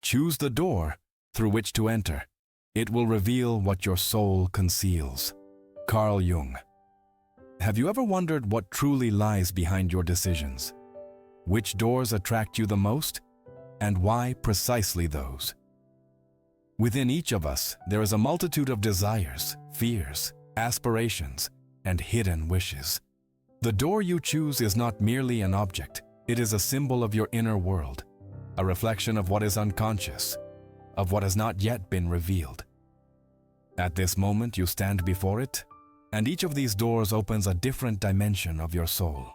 Choose the door through which to enter. It will reveal what your soul conceals. Carl Jung. Have you ever wondered what truly lies behind your decisions? Which doors attract you the most? And why precisely those? Within each of us, there is a multitude of desires, fears, aspirations, and hidden wishes. The door you choose is not merely an object. It is a symbol of your inner world, a reflection of what is unconscious, of what has not yet been revealed. At this moment, you stand before it, and each of these doors opens a different dimension of your soul.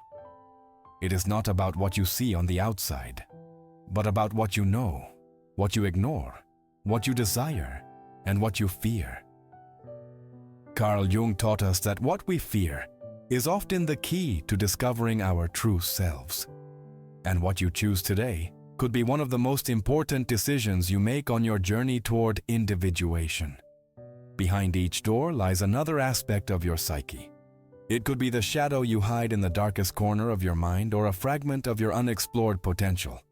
It is not about what you see on the outside, but about what you know, what you ignore, what you desire, and what you fear. Carl Jung taught us that what we fear is often the key to discovering our true selves. And what you choose today could be one of the most important decisions you make on your journey toward individuation. Behind each door lies another aspect of your psyche. It could be the shadow you hide in the darkest corner of your mind or a fragment of your unexplored potential.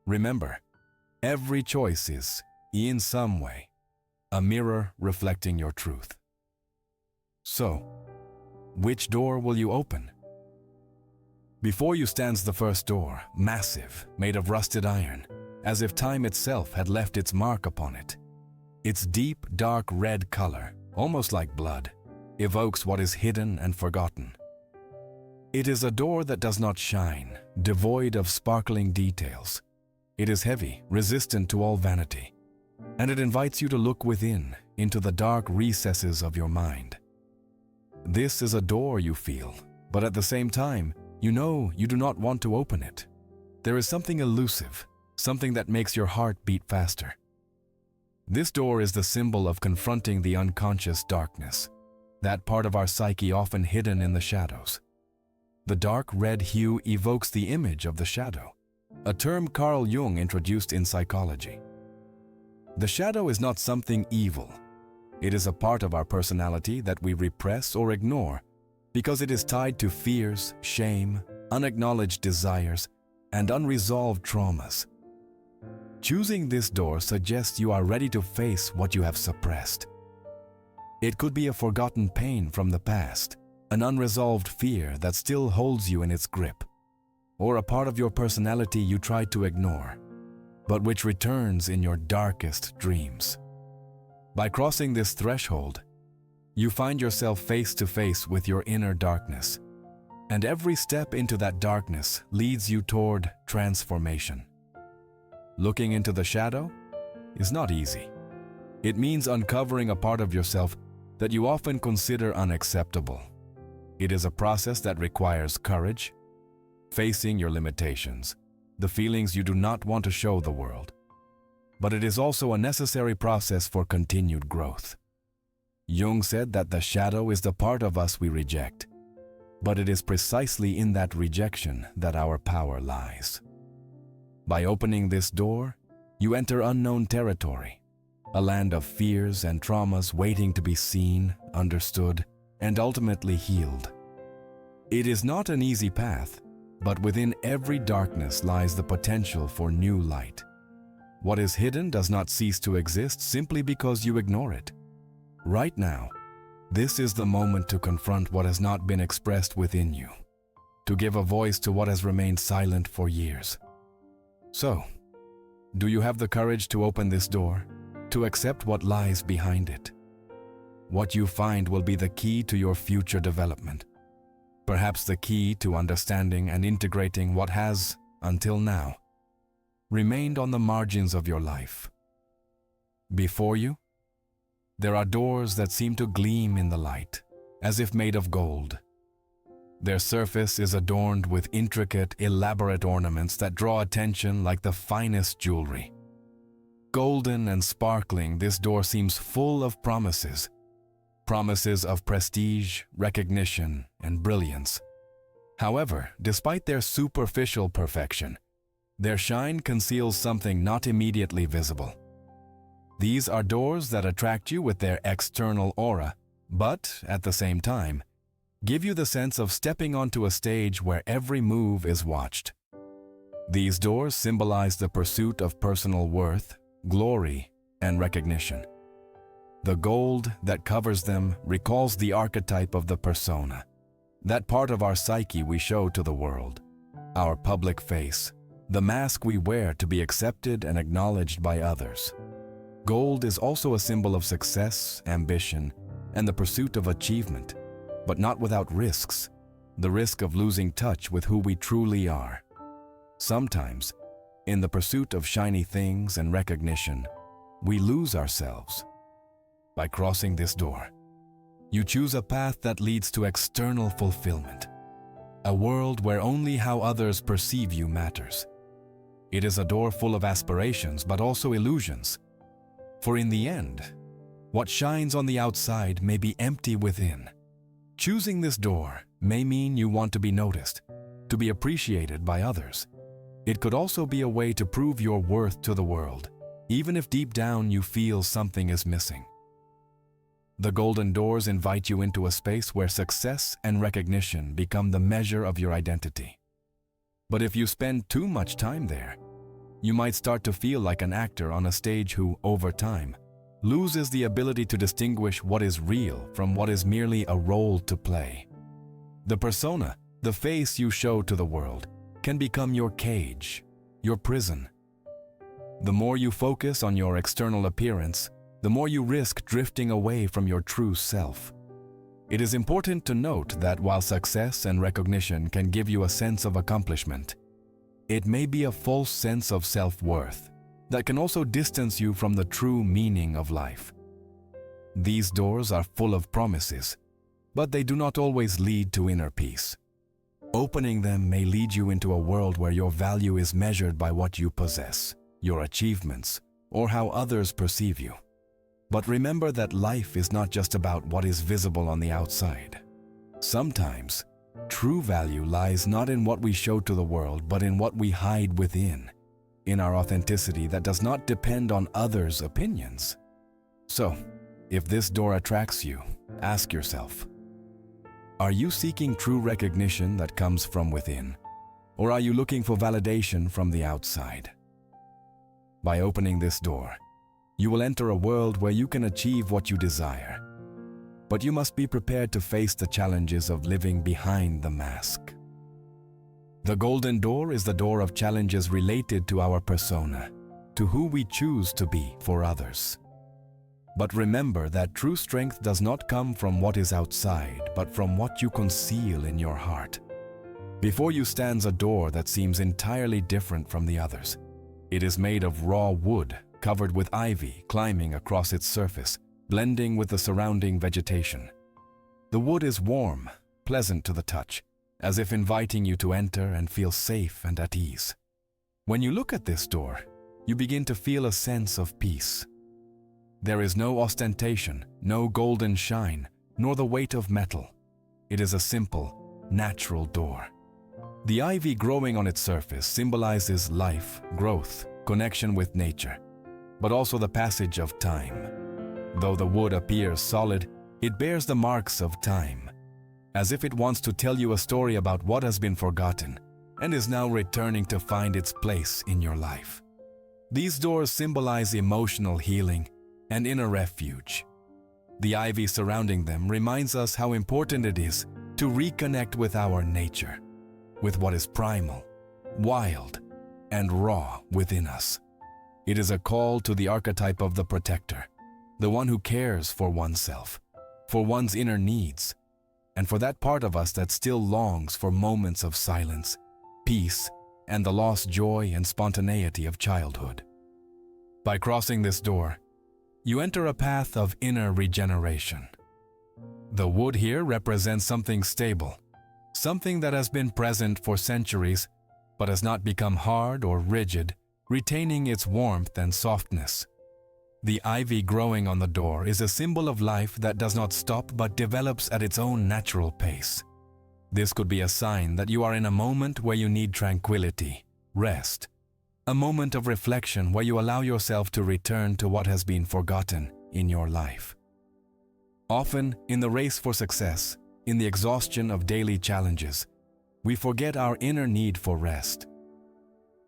Remember, every choice is, in some way, a mirror reflecting your truth. So, which door will you open? Before you stands the first door, massive, made of rusted iron, as if time itself had left its mark upon it. Its deep, dark red color, almost like blood, evokes what is hidden and forgotten. It is a door that does not shine, devoid of sparkling details. It is heavy, resistant to all vanity, and it invites you to look within, into the dark recesses of your mind. This is a door you feel, but at the same time, you know you do not want to open it. There is something elusive, something that makes your heart beat faster. This door is the symbol of confronting the unconscious darkness, that part of our psyche often hidden in the shadows. The dark red hue evokes the image of the shadow, a term Carl Jung introduced in psychology. The shadow is not something evil. It is a part of our personality that we repress or ignore because it is tied to fears, shame, unacknowledged desires, and unresolved traumas. Choosing this door suggests you are ready to face what you have suppressed. It could be a forgotten pain from the past, an unresolved fear that still holds you in its grip, or a part of your personality you tried to ignore, but which returns in your darkest dreams. By crossing this threshold, you find yourself face to face with your inner darkness, and every step into that darkness leads you toward transformation. Looking into the shadow is not easy. It means uncovering a part of yourself that you often consider unacceptable. It is a process that requires courage, facing your limitations, the feelings you do not want to show the world. But it is also a necessary process for continued growth. Jung said that the shadow is the part of us we reject, but it is precisely in that rejection that our power lies. By opening this door, you enter unknown territory, a land of fears and traumas waiting to be seen, understood, and ultimately healed. It is not an easy path, but within every darkness lies the potential for new light. What is hidden does not cease to exist simply because you ignore it. Right now, this is the moment to confront what has not been expressed within you, to give a voice to what has remained silent for years. So, do you have the courage to open this door, to accept what lies behind it? What you find will be the key to your future development, perhaps the key to understanding and integrating what has, until now, remained on the margins of your life. Before you, there are doors that seem to gleam in the light, as if made of gold. Their surface is adorned with intricate, elaborate ornaments that draw attention like the finest jewelry. Golden and sparkling, this door seems full of promises. Promises of prestige, recognition, and brilliance. However, despite their superficial perfection, their shine conceals something not immediately visible. These are doors that attract you with their external aura, but, at the same time, give you the sense of stepping onto a stage where every move is watched. These doors symbolize the pursuit of personal worth, glory, and recognition. The gold that covers them recalls the archetype of the persona, that part of our psyche we show to the world, our public face, the mask we wear to be accepted and acknowledged by others. Gold is also a symbol of success, ambition, and the pursuit of achievement, but not without risks, the risk of losing touch with who we truly are. Sometimes, in the pursuit of shiny things and recognition, we lose ourselves. By crossing this door, you choose a path that leads to external fulfillment, a world where only how others perceive you matters. It is a door full of aspirations, but also illusions. For in the end, what shines on the outside may be empty within. Choosing this door may mean you want to be noticed, to be appreciated by others. It could also be a way to prove your worth to the world, even if deep down you feel something is missing. The golden doors invite you into a space where success and recognition become the measure of your identity. But if you spend too much time there, you might start to feel like an actor on a stage who, over time, loses the ability to distinguish what is real from what is merely a role to play. The persona, the face you show to the world, can become your cage, your prison. The more you focus on your external appearance, the more you risk drifting away from your true self. It is important to note that while success and recognition can give you a sense of accomplishment, it may be a false sense of self-worth that can also distance you from the true meaning of life. These doors are full of promises, but they do not always lead to inner peace. Opening them may lead you into a world where your value is measured by what you possess, your achievements, or how others perceive you. But remember that life is not just about what is visible on the outside. Sometimes, true value lies not in what we show to the world, but in what we hide within, in our authenticity that does not depend on others' opinions. So, if this door attracts you, ask yourself, are you seeking true recognition that comes from within, or are you looking for validation from the outside? By opening this door, you will enter a world where you can achieve what you desire. But you must be prepared to face the challenges of living behind the mask. The golden door is the door of challenges related to our persona, to who we choose to be for others. But remember that true strength does not come from what is outside, but from what you conceal in your heart. Before you stands a door that seems entirely different from the others. It is made of raw wood, covered with ivy climbing across its surface, blending with the surrounding vegetation. The wood is warm, pleasant to the touch, as if inviting you to enter and feel safe and at ease. When you look at this door, you begin to feel a sense of peace. There is no ostentation, no golden shine, nor the weight of metal. It is a simple, natural door. The ivy growing on its surface symbolizes life, growth, connection with nature, but also the passage of time. Though the wood appears solid, it bears the marks of time, as if it wants to tell you a story about what has been forgotten and is now returning to find its place in your life. These doors symbolize emotional healing and inner refuge. The ivy surrounding them reminds us how important it is to reconnect with our nature, with what is primal, wild, and raw within us. It is a call to the archetype of the protector, the one who cares for oneself, for one's inner needs, and for that part of us that still longs for moments of silence, peace, and the lost joy and spontaneity of childhood. By crossing this door, you enter a path of inner regeneration. The wood here represents something stable, something that has been present for centuries but has not become hard or rigid, retaining its warmth and softness. The ivy growing on the door is a symbol of life that does not stop but develops at its own natural pace. This could be a sign that you are in a moment where you need tranquility, rest, a moment of reflection where you allow yourself to return to what has been forgotten in your life. Often, in the race for success, in the exhaustion of daily challenges, we forget our inner need for rest.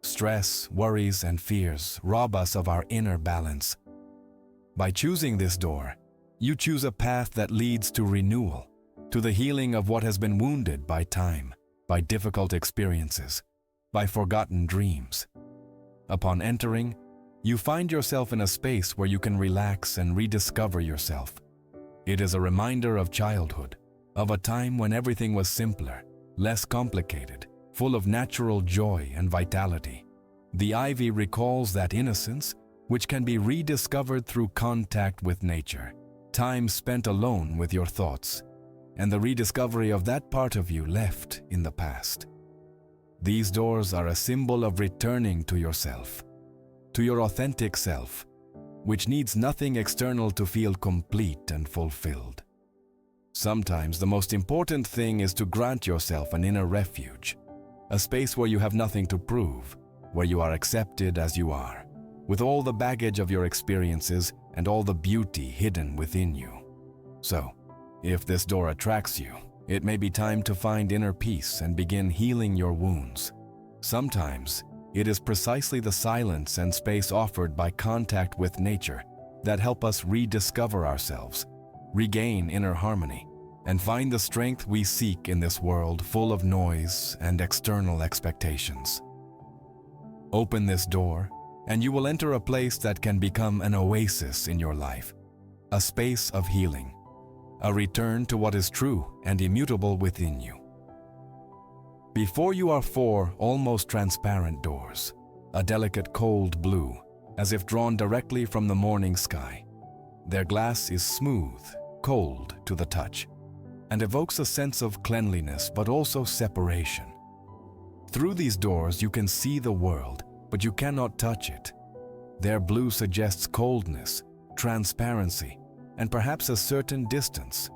Stress, worries, and fears rob us of our inner balance. By choosing this door, you choose a path that leads to renewal, to the healing of what has been wounded by time, by difficult experiences, by forgotten dreams. Upon entering, you find yourself in a space where you can relax and rediscover yourself. It is a reminder of childhood, of a time when everything was simpler, less complicated, full of natural joy and vitality. The ivy recalls that innocence, which can be rediscovered through contact with nature, time spent alone with your thoughts, and the rediscovery of that part of you left in the past. These doors are a symbol of returning to yourself, to your authentic self, which needs nothing external to feel complete and fulfilled. Sometimes the most important thing is to grant yourself an inner refuge, a space where you have nothing to prove, where you are accepted as you are, with all the baggage of your experiences and all the beauty hidden within you. So, if this door attracts you, it may be time to find inner peace and begin healing your wounds. Sometimes, it is precisely the silence and space offered by contact with nature that help us rediscover ourselves, regain inner harmony, and find the strength we seek in this world full of noise and external expectations. Open this door, and you will enter a place that can become an oasis in your life, a space of healing, a return to what is true and immutable within you. Before you are four almost transparent doors, a delicate cold blue, as if drawn directly from the morning sky. Their glass is smooth, cold to the touch, and evokes a sense of cleanliness but also separation. Through these doors you can see the world, but you cannot touch it. Their blue suggests coldness, transparency, and perhaps a certain distance.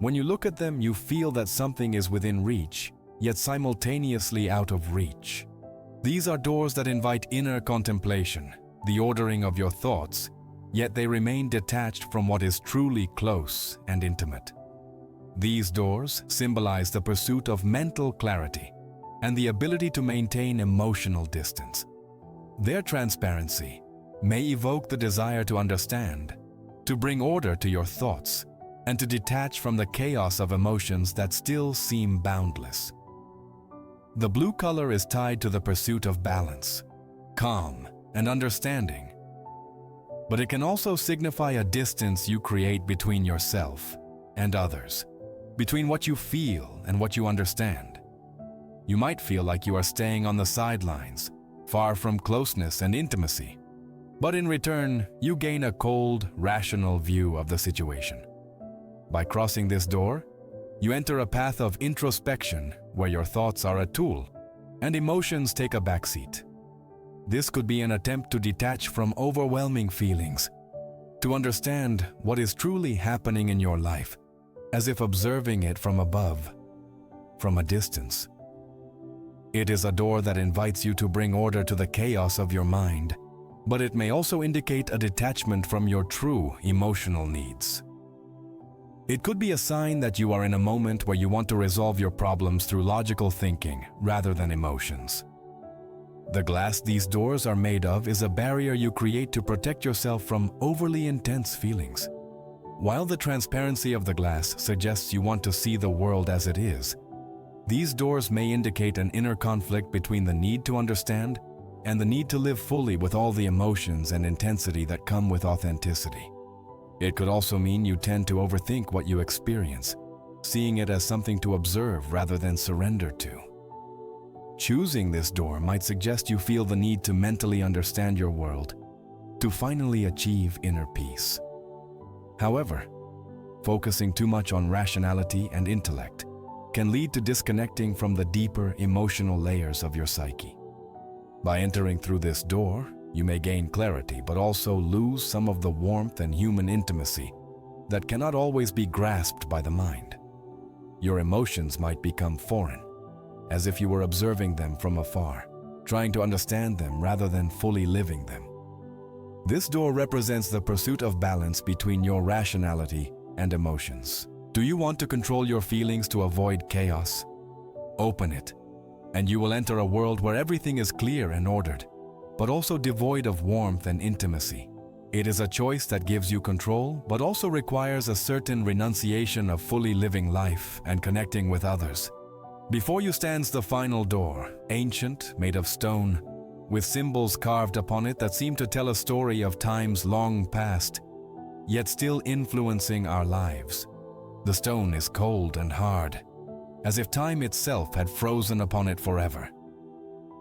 When you look at them, you feel that something is within reach, yet simultaneously out of reach. These are doors that invite inner contemplation, the ordering of your thoughts, yet they remain detached from what is truly close and intimate. These doors symbolize the pursuit of mental clarity and the ability to maintain emotional distance. Their transparency may evoke the desire to understand, to bring order to your thoughts, and to detach from the chaos of emotions that still seem boundless. The blue color is tied to the pursuit of balance, calm, and understanding. But it can also signify a distance you create between yourself and others, between what you feel and what you understand. You might feel like you are staying on the sidelines, far from closeness and intimacy. But in return, you gain a cold, rational view of the situation. By crossing this door, you enter a path of introspection where your thoughts are a tool and emotions take a backseat. This could be an attempt to detach from overwhelming feelings, to understand what is truly happening in your life, as if observing it from above, from a distance. It is a door that invites you to bring order to the chaos of your mind, but it may also indicate a detachment from your true emotional needs. It could be a sign that you are in a moment where you want to resolve your problems through logical thinking rather than emotions. The glass these doors are made of is a barrier you create to protect yourself from overly intense feelings. While the transparency of the glass suggests you want to see the world as it is, these doors may indicate an inner conflict between the need to understand and the need to live fully with all the emotions and intensity that come with authenticity. It could also mean you tend to overthink what you experience, seeing it as something to observe rather than surrender to. Choosing this door might suggest you feel the need to mentally understand your world, to finally achieve inner peace. However, focusing too much on rationality and intellect can lead to disconnecting from the deeper emotional layers of your psyche. By entering through this door, you may gain clarity but also lose some of the warmth and human intimacy that cannot always be grasped by the mind. Your emotions might become foreign, as if you were observing them from afar, trying to understand them rather than fully living them. This door represents the pursuit of balance between your rationality and emotions. Do you want to control your feelings to avoid chaos? Open it. And you will enter a world where everything is clear and ordered, but also devoid of warmth and intimacy. It is a choice that gives you control, but also requires a certain renunciation of fully living life and connecting with others. Before you stands the final door, ancient, made of stone, with symbols carved upon it that seem to tell a story of times long past, yet still influencing our lives. The stone is cold and hard, as if time itself had frozen upon it forever.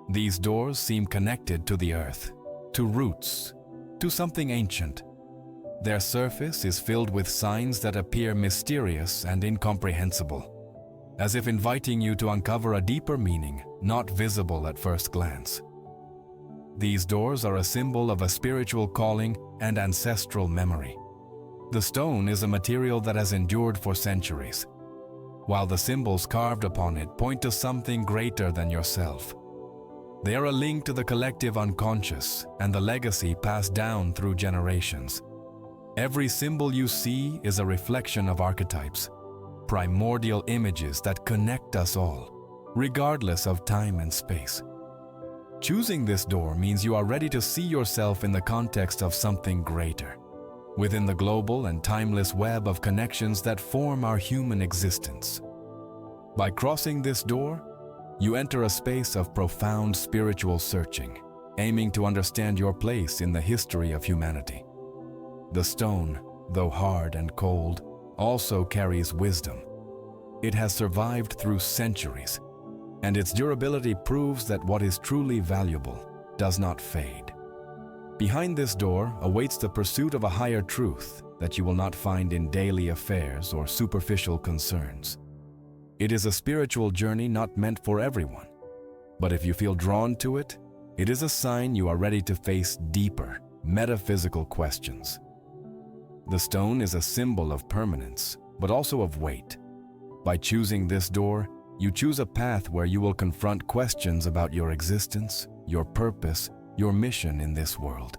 These doors seem connected to the earth, to roots, to something ancient. Their surface is filled with signs that appear mysterious and incomprehensible, as if inviting you to uncover a deeper meaning not visible at first glance. These doors are a symbol of a spiritual calling and ancestral memory. The stone is a material that has endured for centuries, while the symbols carved upon it point to something greater than yourself. They are a link to the collective unconscious and the legacy passed down through generations. Every symbol you see is a reflection of archetypes, primordial images that connect us all, regardless of time and space. Choosing this door means you are ready to see yourself in the context of something greater, within the global and timeless web of connections that form our human existence. By crossing this door, you enter a space of profound spiritual searching, aiming to understand your place in the history of humanity. The stone, though hard and cold, also carries wisdom. It has survived through centuries, and its durability proves that what is truly valuable does not fade. Behind this door awaits the pursuit of a higher truth that you will not find in daily affairs or superficial concerns. It is a spiritual journey not meant for everyone, but if you feel drawn to it, it is a sign you are ready to face deeper, metaphysical questions. The stone is a symbol of permanence, but also of weight. By choosing this door, you choose a path where you will confront questions about your existence, your purpose, your mission in this world.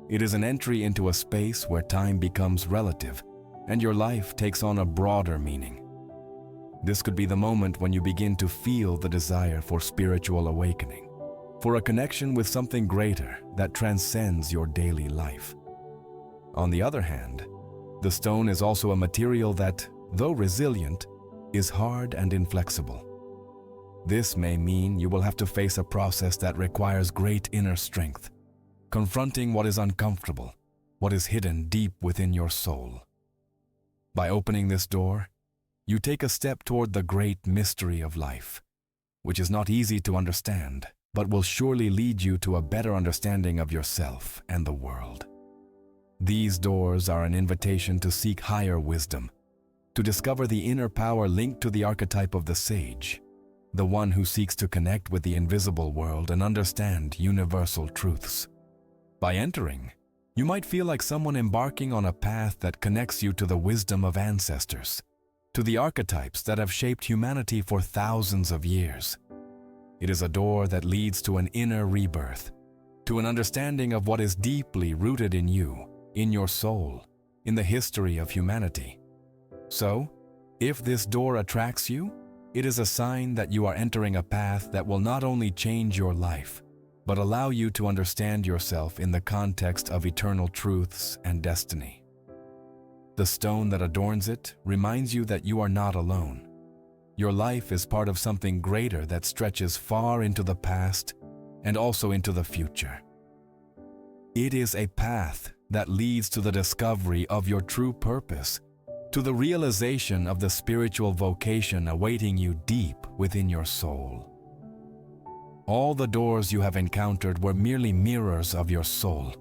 It is an entry into a space where time becomes relative, and your life takes on a broader meaning. This could be the moment when you begin to feel the desire for spiritual awakening, for a connection with something greater that transcends your daily life. On the other hand, the stone is also a material that, though resilient, is hard and inflexible. This may mean you will have to face a process that requires great inner strength, confronting what is uncomfortable, what is hidden deep within your soul. By opening this door, you take a step toward the great mystery of life, which is not easy to understand, but will surely lead you to a better understanding of yourself and the world. These doors are an invitation to seek higher wisdom, to discover the inner power linked to the archetype of the sage, the one who seeks to connect with the invisible world and understand universal truths. By entering, you might feel like someone embarking on a path that connects you to the wisdom of ancestors, to the archetypes that have shaped humanity for thousands of years. It is a door that leads to an inner rebirth, to an understanding of what is deeply rooted in you, in your soul, in the history of humanity. So, if this door attracts you, it is a sign that you are entering a path that will not only change your life, but allow you to understand yourself in the context of eternal truths and destiny. The stone that adorns it reminds you that you are not alone. Your life is part of something greater that stretches far into the past and also into the future. It is a path that leads to the discovery of your true purpose, to the realization of the spiritual vocation awaiting you deep within your soul. All the doors you have encountered were merely mirrors of your soul.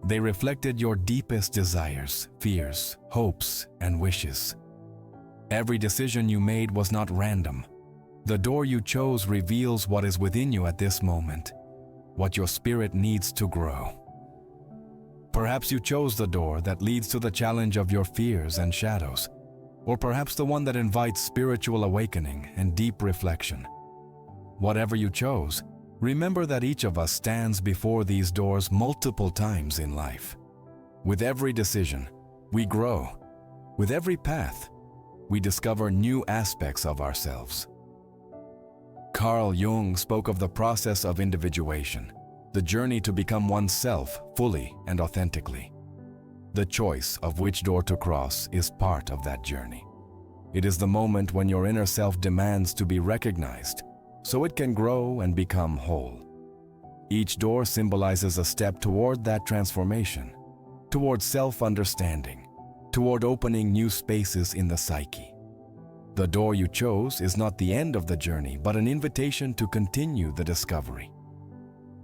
They reflected your deepest desires, fears, hopes, and wishes. Every decision you made was not random. The door you chose reveals what is within you at this moment, what your spirit needs to grow. Perhaps you chose the door that leads to the challenge of your fears and shadows, or perhaps the one that invites spiritual awakening and deep reflection. Whatever you chose, remember that each of us stands before these doors multiple times in life. With every decision, we grow. With every path, we discover new aspects of ourselves. Carl Jung spoke of the process of individuation, the journey to become oneself fully and authentically. The choice of which door to cross is part of that journey. It is the moment when your inner self demands to be recognized, so it can grow and become whole. Each door symbolizes a step toward that transformation, toward self-understanding, toward opening new spaces in the psyche. The door you chose is not the end of the journey, but an invitation to continue the discovery.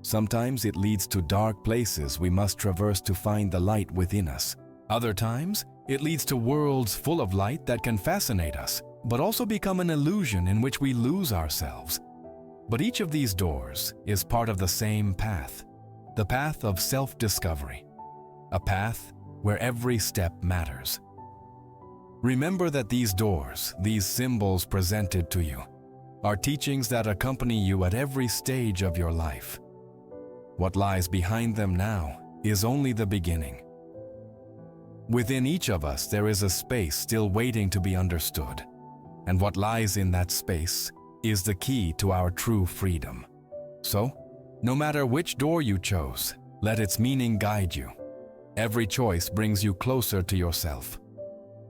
Sometimes it leads to dark places we must traverse to find the light within us. Other times, it leads to worlds full of light that can fascinate us, but also become an illusion in which we lose ourselves. But each of these doors is part of the same path, the path of self-discovery, a path where every step matters. Remember that these doors, these symbols presented to you, are teachings that accompany you at every stage of your life. What lies behind them now is only the beginning. Within each of us there is a space still waiting to be understood, and what lies in that space is the key to our true freedom. So, no matter which door you chose, let its meaning guide you. Every choice brings you closer to yourself.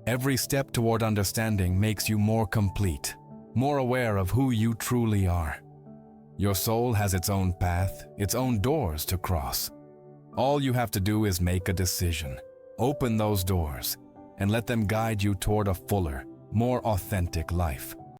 Every step toward understanding makes you more complete, more aware of who you truly are. Your soul has its own path, its own doors to cross. All you have to do is make a decision. Open those doors and let them guide you toward a fuller, more authentic life.